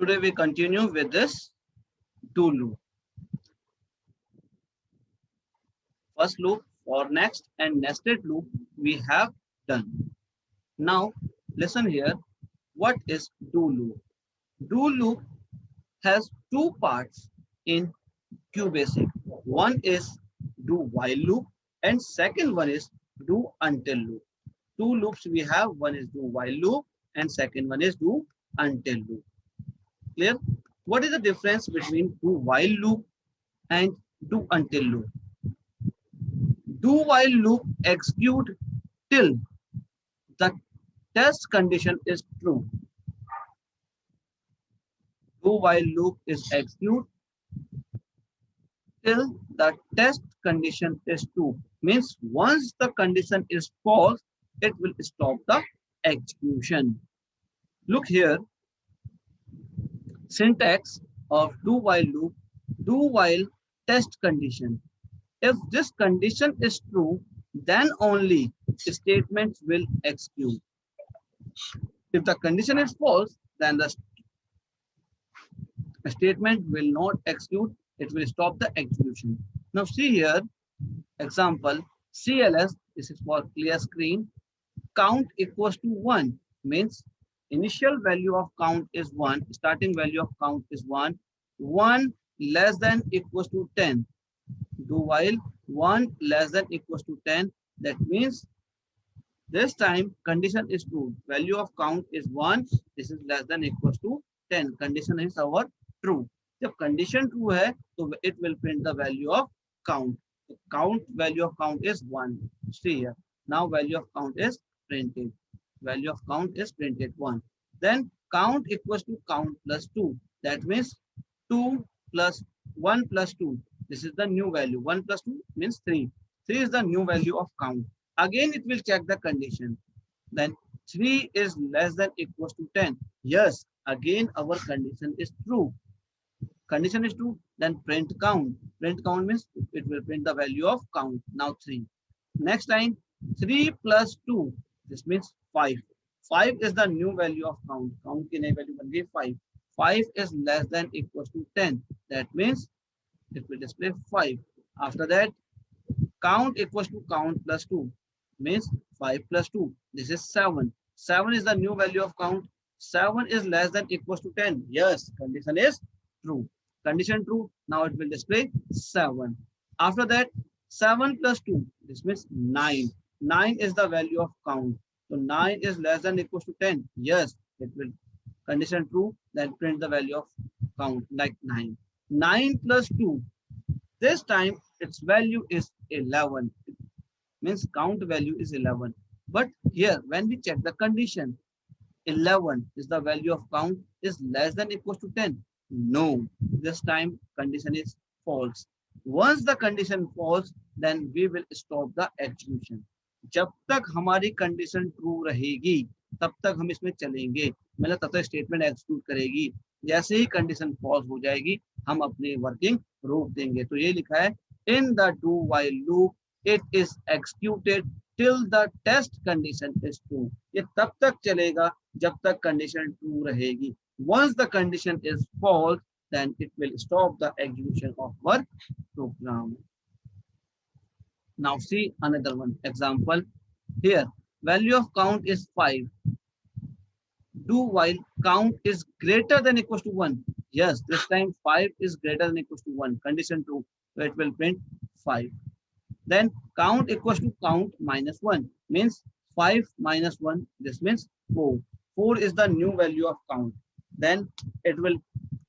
Today we continue with this do loop. First loop for next and nested loop we have done. Now listen here. What is do loop? Do loop has two parts in QBasic. One is do while loop and second one is do until loop. Two loops we have. One is do while loop and second one is do until loop. Clear? What is the difference between do while loop and do until loop? Do while loop execute till the test condition is true. Do while loop is execute till the test condition is true. Means once the condition is false, it will stop the execution. Look here. Syntax of do while loop, do while test condition. If this condition is true, then only statements will execute. If the condition is false, then the statement will not execute. It will stop the execution. Now see here, example, CLS, this is for clear screen, count equals to 1 means initial value of count is 1, starting value of count is 1, 1 less than equals to 10. Do while 1 less than equals to 10, that means this time condition is true. Value of count is 1, this is less than equals to 10. Condition is our true. जब condition true है तो it will print the value of count. The count value of count is 1. See here. Now value of count is printed. Value of count is printed 1. Then count equals to count plus 2. That means 2 plus 1 plus 2. This is the new value. 1 plus 2 means 3. 3 is the new value of count. Again it will check the condition. Then 3 is less than equals to 10. Yes, again our condition is true. Condition is true, then print count. Print count means it will print the value of count. Now 3. Next time 3 plus 2. This means 5. 5 is the new value of count. Count की नई value बन गई 5. 5 is less than equals to 10. That means it will display 5. After that, count equals to count plus 2 means 5 plus 2. This is 7. 7 is the new value of count. 7 is less than equals to 10. Yes, condition is true. Condition true. Now it will display 7. After that, 7 plus 2. This means 9. 9 is the value of count. So 9 is less than equals to 10. Yes, it will. Condition true. Then print the value of count like 9. 9 plus 2. This time its value is 11. It means count value is 11. But here when we check the condition, 11 is the value of count is less than equals to 10. No, this time condition is false. Once the condition false, then we will stop the execution. जब तक हमारी condition true रहेगी तब तक हम इसमें चलेंगे, मतलब तब तक स्टेटमेंट एग्जीक्यूट करेगी. जैसे ही कंडीशन फॉल्स हो जाएगी हम अपनी वर्किंग रोक देंगे. तो ये लिखा है in the do while loop it is executed till the test condition is true. ये तब तक चलेगा जब तक कंडीशन ट्रू रहेगी. Once the condition is false, then it will stop the execution of our program. Now see another one example. Here value of count is 5. Do while count is greater than equals to 1. Yes, this time 5 is greater than equals to 1. Condition true. So it will print 5. Then count equals to count minus 1 means 5 minus 1. This means 4. 4 is the new value of count. Then it will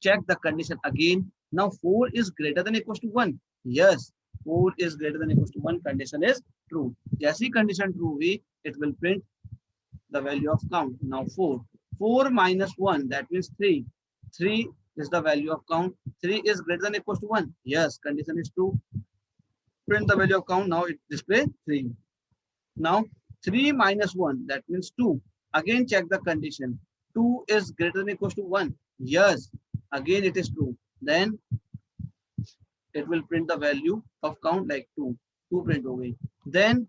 check the condition again. Now 4 is greater than equals to 1. Yes, 4 is greater than equals to 1. Condition is true. जैसी condition true हुई, it will print the value of count. Now 4. 4 minus 1, that means 3. 3 is the value of count. 3 is greater than equals to 1. Yes, condition is true. Print the value of count. Now it display 3. Now 3 minus 1, that means 2. Again check the condition. 2 is greater than equals to 1. Yes, again it is true. Then it will print the value of count like 2. 2 print हो गई. Then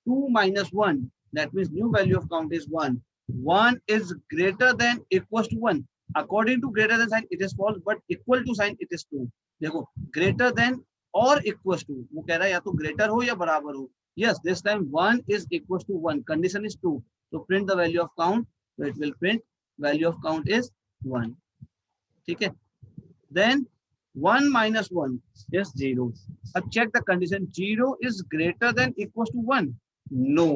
2 minus 1, that means new value of count is 1. 1 is greater than equals to 1. According to greater than sign it is false, but equal to sign it is true. देखो greater than और equal to, वो कह रहा है या तो greater हो या बराबर हो। Yes, this time 1 is equals to 1, condition is true, तो print the value of count, तो it will print value of count is 1। ठीक है, then 1 minus 1 is 0. अब check the condition, 0 is greater than equals to 1. No,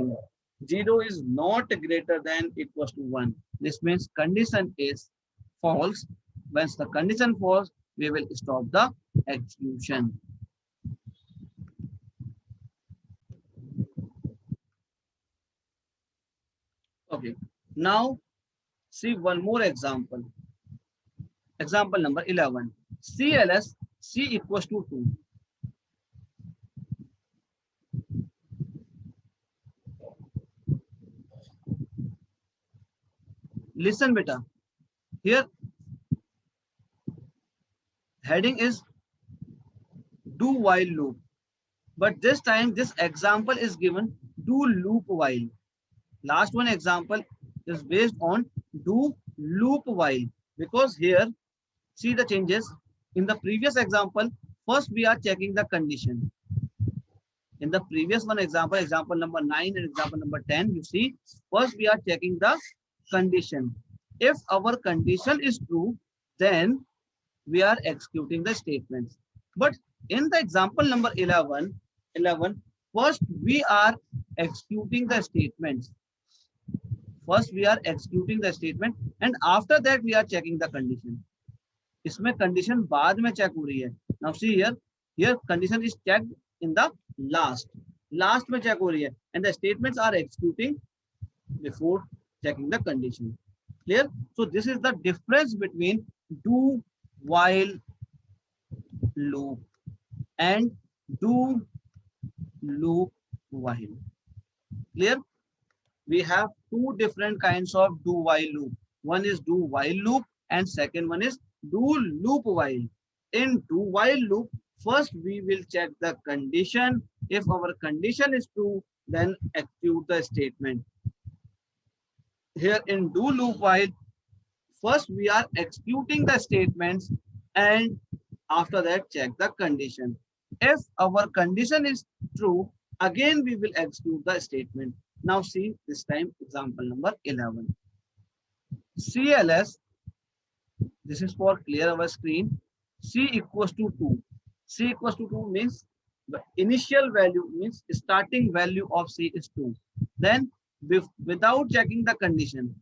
0 is not greater than equals to 1. This means condition is false. Once the condition false, we will stop the execution. Okay, now see one more example. Example number 11. CLS C equals to 2. Listen beta, here heading is do while loop, but this time this example is given do loop while. Last one example is based on do loop while, because here see the changes. In the previous example, first we are checking the condition. In the previous one example, example number 9 and example number 10, you see, first we are checking the condition. If our condition is true, then we are executing the statements. But in the example number 11, first we are executing the statements. First we are executing the statement and after that we are checking the condition. इसमें condition बाद में check हो रही है. Now see here condition is checked in the last में check हो रही है and the statements are executing before checking the condition. Clear? So this is the difference between do while loop and do loop while. Clear? We have two different kinds of do while loop. One is do while loop and second one is do loop while. In do while loop, first we will check the condition. If our condition is true, then execute the statement. Here in do loop while, first we are executing the statements and after that check the condition. If our condition is true, again we will execute the statement. Now see this time example number 11. CLS, this is for clear our screen, C equals to 2. C equals to 2 means the initial value, means starting value of C is 2. Then without checking the condition,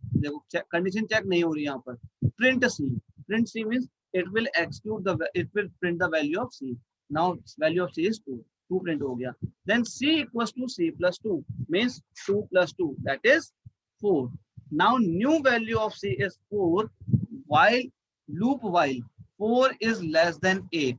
condition check nahi ho rahi yahan par, print C. Print C means it will execute the, it will print the value of C. Now value of C is 2. 2 print ho gaya. Then C equals to C plus 2 means 2 plus 2, that is 4. Now new value of C is 4 while loop while 4 is less than 8.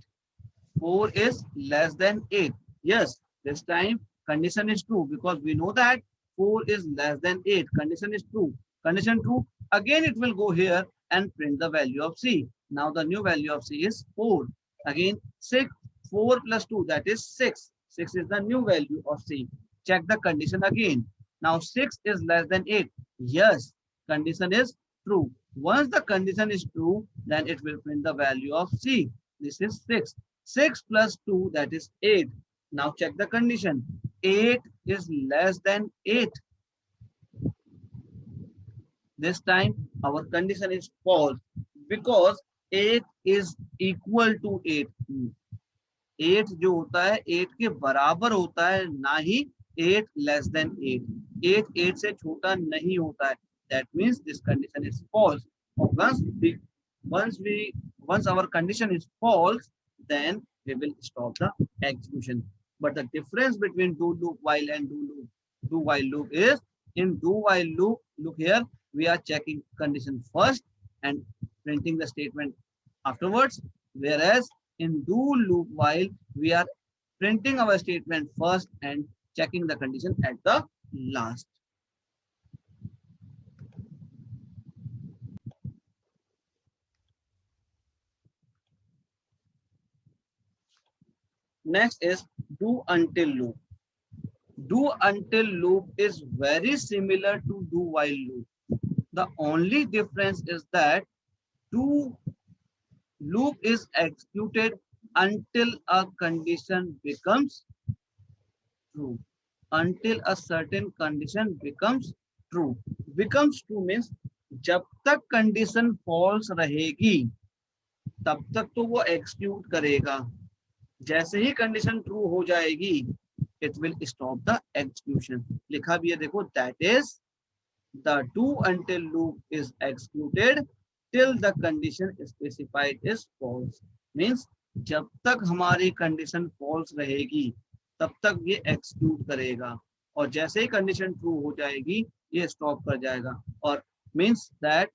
4 is less than 8. Yes, this time condition is true because we know that 4 is less than 8. Condition is true. Condition true. Again it will go here and print the value of C. Now the new value of C is 4. Again 6. 4 plus 2, that is 6. 6 is the new value of C. Check the condition again. Now 6 is less than 8. Yes, condition is true. Once the condition is true, then it will print the value of C. This is 6. 6 plus 2, that is 8. Now check the condition. 8 is less than 8. This time our condition is false because 8 is equal to 8. 8 जो होता है 8 के बराबर होता है, ना ही 8 less than 8. 8 8 से छोटा नहीं होता है. That means this condition is false. Once our condition is false, then we will stop the execution. But the difference between do loop while and do while loop is, in do while loop, look here, we are checking condition first and printing the statement afterwards, whereas in do loop while we are printing our statement first and checking the condition at the last. Next is do until loop. Do until loop is very similar to do while loop. The only difference is that Do loop is executed until a condition becomes true. Until a certain condition becomes true. Becomes true means जब तक condition false रहेगी तब तक तो वो execute करेगा. जैसे ही condition true हो जाएगी it will stop the execution. लिखा भी है देखो, that is the do until loop is executed till the condition specified is false. Means जब तक हमारी कंडीशन फॉल्स रहेगी तब तक ये एक्सक्यूट करेगा, और जैसे ही कंडीशन ट्रू हो जाएगी ये स्टॉप कर जाएगा. और means that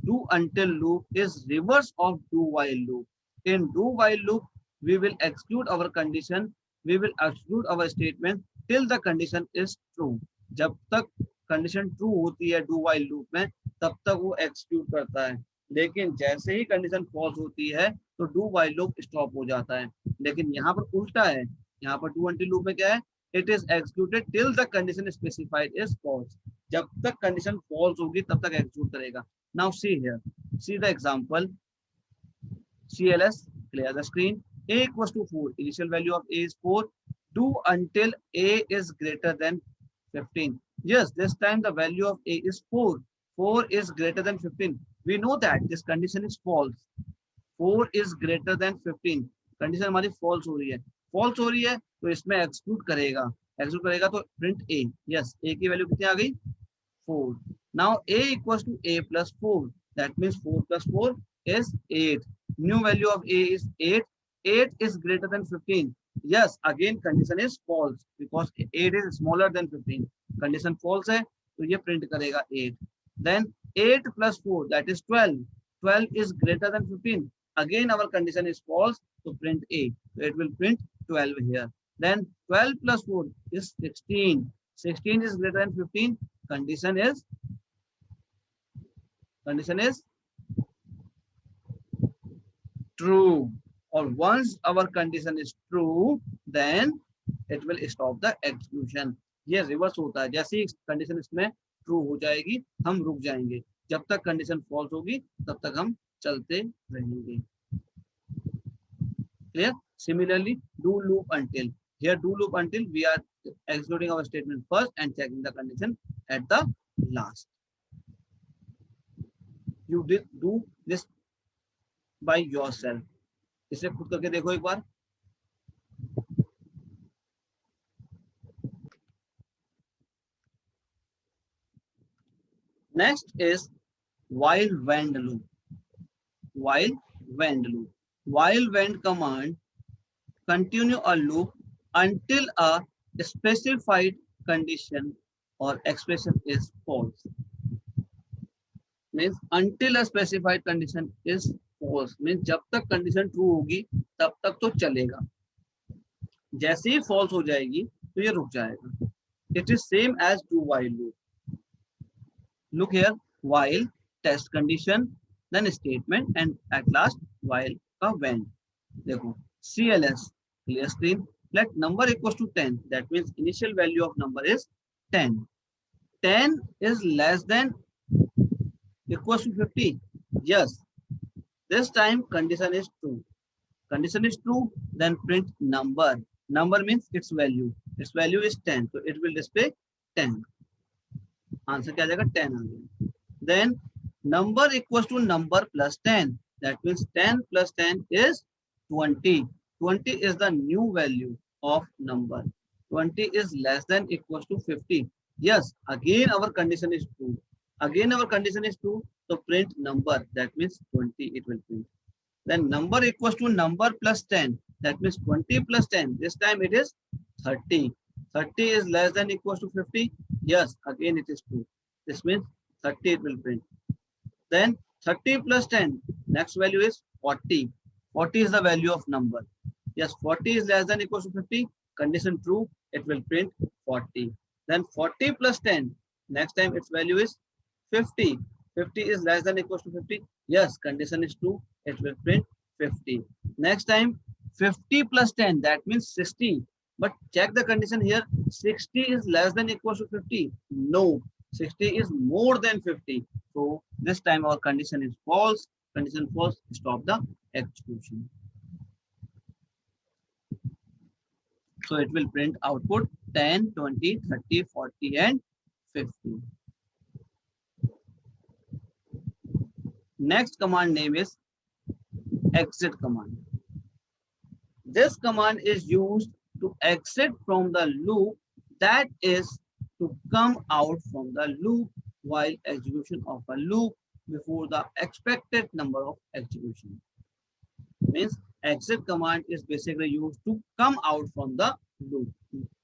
do until loop is reverse of do while loop. In do while loop we will execute our condition, we will execute our statement till the condition is true. जब तक condition true होती है do while loop में तब तक वो execute करता है, लेकिन जैसे ही कंडीशन फॉल्स होती है तो do while loop स्टॉप हो जाता है. लेकिन यहाँ पर उल्टा है, यहाँ पर do until loop में क्या है, it is executed till the condition specified is false. जब तक कंडीशन फॉल्स होगी तब तक एक्सिक्यूट करेगा. Now see here, see the example. CLS, clear the screen. A equals to 4. Initial value of A is 4. Do until A is greater than 15. Yes, this time the value of A is 4. 4 is greater than 15. We know that this condition is false. 4 is greater than 15. Condition हमारी false हो रही है. False हो रही है तो इसमें execute करेगा. एक्सक्यूट करेगा तो प्रिंट A. यस, A की वैल्यू कितनी आ गई, 4. Now A equals to A plus 4. That means 4 plus 4 is 8. New value of A is 8. 8 is greater than 15. Yes, again condition is false because 8 is smaller than 15. Condition false है तो ये print करेगा 8. Then 8 plus 4, that is 12. 12 is greater than 15. Again our condition is false, so print A. So it will print 12 here. Then 12 plus 4 is 16. 16 is greater than 15. Condition is true. Or once our condition is true, then it will stop the execution. ये reverse होता है, जैसे ही condition इसमें true हो जाएगी हम रुक जाएंगे, जब तक कंडीशन फॉल्स होगी तब तक हम चलते रहेंगे. Clear? Similarly, do loop until. Here do loop until we are executing our statement first and checking the condition at the last. You did do this by yourself. इसे खुद करके देखो एक बार. Next is while when loop. While when loop. While when command continue a loop until a specified condition or expression is false. Means until a specified condition is false. Means जब तक condition true होगी तब तक तो चलेगा, जैसे ही false हो जाएगी तो ये रुक जाएगा. It is same as do while loop. Look here, while, test condition, then statement, and at last while का when. देखो CLS, clear screen. Let number equals to 10. That means initial value of number is 10. 10 is less than equals to 50. Yes. This time condition is true. Condition is true, then print number. Number means its value. Its value is 10. So it will display 10. Answer क्या आ जाएगा, 10 आ गया. Then number equals to number plus 10. That means 10 plus 10 is 20. 20 is the new value of number. 20 is less than equals to 50. Yes, again our condition is true. Again our condition is true. So print number. That means 20 it will print. Then number equals to number plus 10. That means 20 plus 10. This time it is 30. 30 is less than equals to 50. Yes, again it is true. This means 30 it will print. Then 30 plus 10. Next value is 40. 40 is the value of number. Yes, 40 is less than equals to 50. Condition true. It will print 40. Then 40 plus 10. Next time its value is 50. 50 is less than equals to 50. Yes, condition is true. It will print 50. Next time 50 plus 10. That means 60. But check the condition here. 60 is less than equals to 50. No, 60 is more than 50. So this time our condition is false. condition false, stop the execution. So it will print output 10, 20, 30, 40 and 50. Next command name is exit command. This command is used to exit from the loop, that is to come out from the loop while execution of a loop before the expected number of execution. Means exit command is basically used to come out from the loop.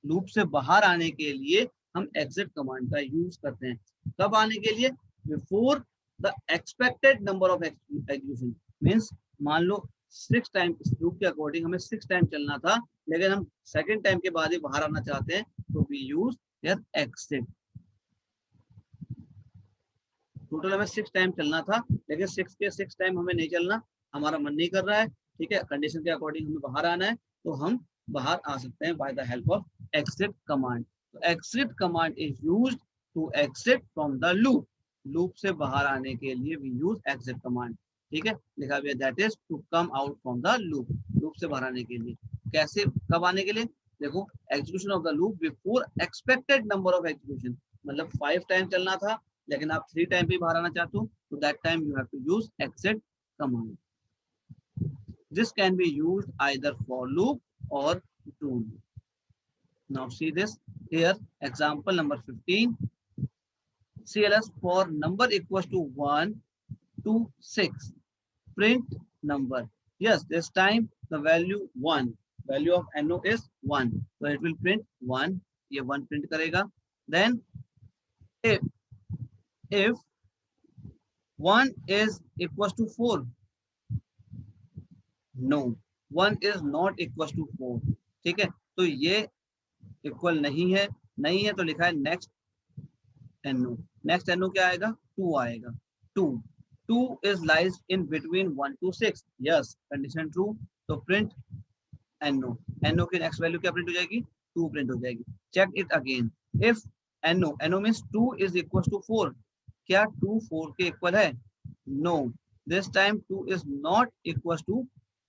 Loop से बाहर आने के लिए हम exit command का use करते हैं. कब आने के लिए? Before the expected number of execution. Means मान लो 6 टाइम इस लूप के अकॉर्डिंग हमें 6 टाइम चलना था, लेकिन हम सेकेंड टाइम के बाद ही बाहर आना चाहते हैं, तो we use here exit. Total हमें 6 टाइम चलना था, लेकिन 6 टाइम हमें नहीं चलना, हमारा मन नहीं कर रहा है, ठीक है, कंडीशन के अकॉर्डिंग हमें बाहर आना है, तो हम बाहर आ सकते हैं by the help of exit command. तो exit command is used to exit from the loop. Loop से बाहर आने के लिए वी यूज एक्सिट कमांड. ठीक है, लिखा हुआ that is to come out from the loop. Loop से बाहर आने के लिए. कैसे, कब आने के लिए? देखो, execution of the loop before expected number of execution. मतलब 5 टाइम चलना था, लेकिन आप 3 टाइम भी बाहर आना चाहते हो, तो that time you have to use exit command. This can be used either for loop or to loop. Now see this here, example number 15. CLS for number equals to 1 to 6. Print number. Yes, this time the value 1. Value of NO is 1. So it will print 1. ये 1 print करेगा. Then if 1 is equals to 4. No, 1 is not equals to 4. ठीक है, तो ये equal नहीं है, नहीं है तो लिखा है नेक्स्ट NO. नेक्स्ट NO क्या आएगा? 2 आएगा. 2 is lies in between 1 to 6. Yes, condition true. तो प्रिंट NO. NO की नेक्स्ट वैल्यू क्या प्रिंट हो जाएगी? 2 प्रिंट हो जाएगी. Check it again. If NO means 2 is equals to 4. क्या 2 4 के इक्वल है? No, this time 2 is not equals to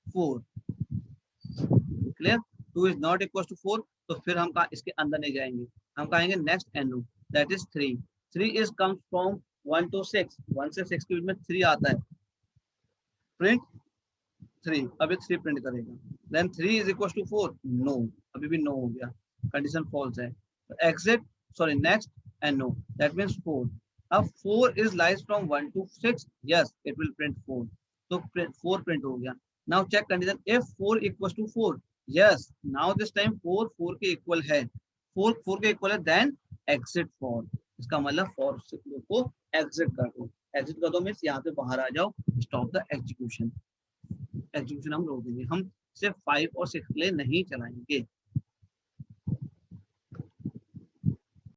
4. Clear? 2 is not equals to 4. तो फिर हम कहा इसके अंदर नहीं जाएंगे, हम कहेंगे next NO, that is 3. 3 is comes from 1 to 6. 1 से 6 के बीच में 3 आता है. प्रिंट 3. अभी 3 प्रिंट करेगा. Then 3 is equals to 4. No, अभी भी नो हो गया, कंडीशन फॉल्स है. Exit, sorry, next NO, that means 4. अब 4 is lies from 1 to 6. yes, it will print 4. तो 4 प्रिंट हो गया. Now check condition. If 4 equals to 4, yes, now this time 4 के इक्वल है. 4 के इक्वल है, then exit 4. इसका मतलब 4 को exit कर दो. exit कर दो मीन्स यहाँ पे बाहर आ जाओ. stop the execution. execution हम रोक देंगे, हम सिर्फ 5 और 6 के लिए नहीं चलाएंगे.